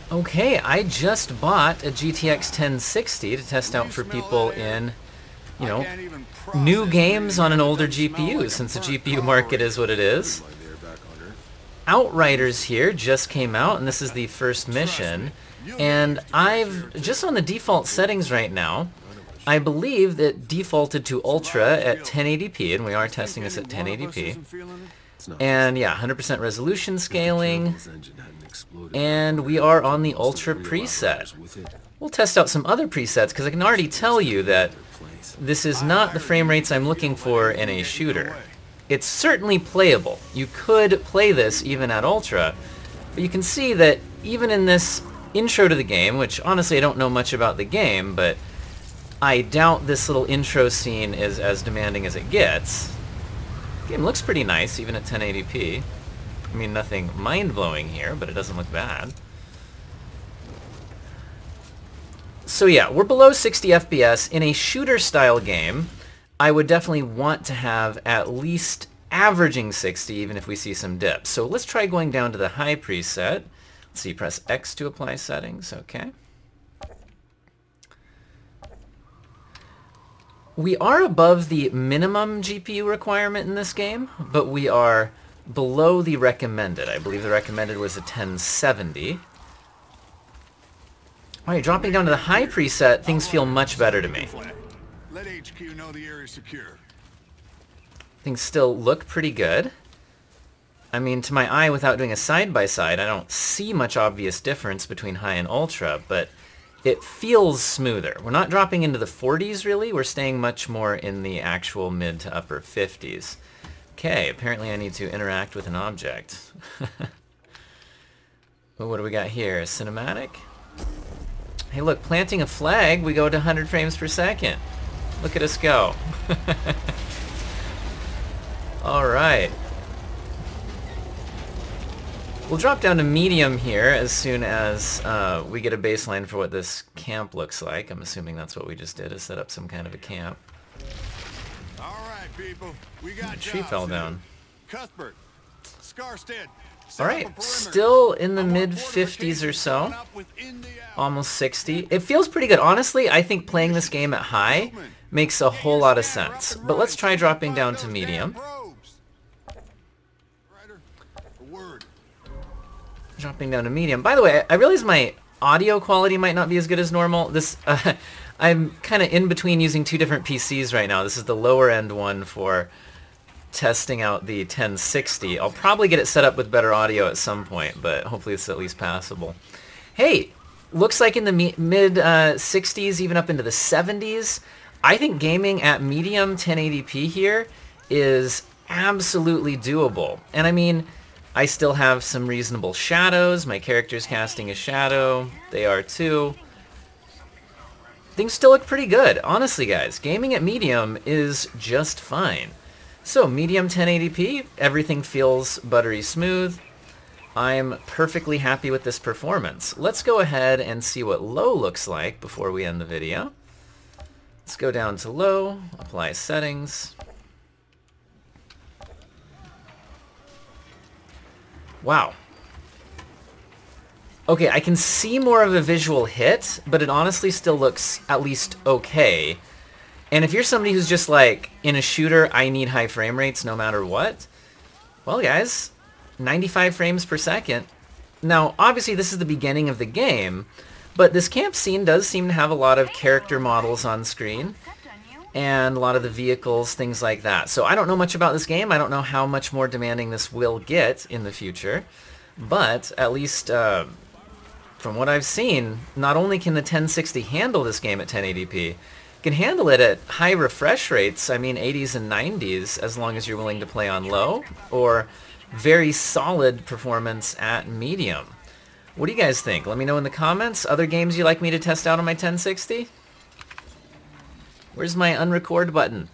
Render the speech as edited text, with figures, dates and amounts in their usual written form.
Okay, I just bought a GTX 1060 to test out for people in, you know, new games on an older GPU, since the GPU market is what it is. Outriders here just came out, and this is the first mission. And I've, just on the default settings right now, I believe that defaulted to Ultra at 1080p, and we are testing this at 1080p. And yeah, 100% resolution scaling, and we are on the Ultra preset. We'll test out some other presets, because I can already tell you that this is not the frame rates I'm looking for in a shooter. It's certainly playable. You could play this even at Ultra, but you can see that even in this intro to the game, which honestly I don't know much about the game, but I doubt this little intro scene is as demanding as it gets. The game looks pretty nice even at 1080p. I mean, nothing mind-blowing here, but it doesn't look bad. So yeah, we're below 60 FPS. In a shooter-style game, I would definitely want to have at least averaging 60, even if we see some dips. So let's try going down to the high preset. Let's see, press X to apply settings, okay. We are above the minimum GPU requirement in this game, but we are below the recommended. I believe the recommended was a 1070. Alright, dropping down to the high preset, things feel much better to me. Let HQ know the area is secure. Things still look pretty good. I mean, to my eye, without doing a side-by-side, I don't see much obvious difference between high and ultra, but it feels smoother. We're not dropping into the 40s, really. We're staying much more in the actual mid to upper 50s. Okay, apparently I need to interact with an object. Well, what do we got here? Cinematic? Hey, look, planting a flag, we go to 100 frames per second. Look at us go. Alright. We'll drop down to medium here as soon as we get a baseline for what this camp looks like. I'm assuming that's what we just did, is set up some kind of a camp. Alright, people. We got The tree fell down. Cuthbert, Scarstead. Alright, still in the mid-50s or so. Almost 60. It feels pretty good. Honestly, I think playing this game at high makes a whole lot of sense. But let's try dropping down to medium. Dropping down to medium. By the way, I realize my audio quality might not be as good as normal. This, I'm kind of in between using two different PCs right now. This is the lower end one for testing out the 1060. I'll probably get it set up with better audio at some point, but hopefully it's at least passable. Hey, looks like in the mid 60s, even up into the 70s. I think gaming at medium 1080p here is absolutely doable. And I mean, I still have some reasonable shadows. My character's casting a shadow. They are too. Things still look pretty good. Honestly, guys, gaming at medium is just fine. So, medium 1080p, everything feels buttery smooth. I'm perfectly happy with this performance. Let's go ahead and see what low looks like before we end the video. Let's go down to low, apply settings. Wow. Okay, I can see more of a visual hit, but it honestly still looks at least okay. And if you're somebody who's just like, in a shooter, I need high frame rates no matter what, well guys, 95 frames per second. Now, obviously this is the beginning of the game, but this camp scene does seem to have a lot of character models on screen, and a lot of the vehicles, things like that. So I don't know much about this game. I don't know how much more demanding this will get in the future, but at least from what I've seen, not only can the 1060 handle this game at 1080p, can handle it at high refresh rates, I mean 80s and 90s, as long as you're willing to play on low, or very solid performance at medium. What do you guys think? Let me know in the comments. Other games you'd like me to test out on my 1060? Where's my unrecord button?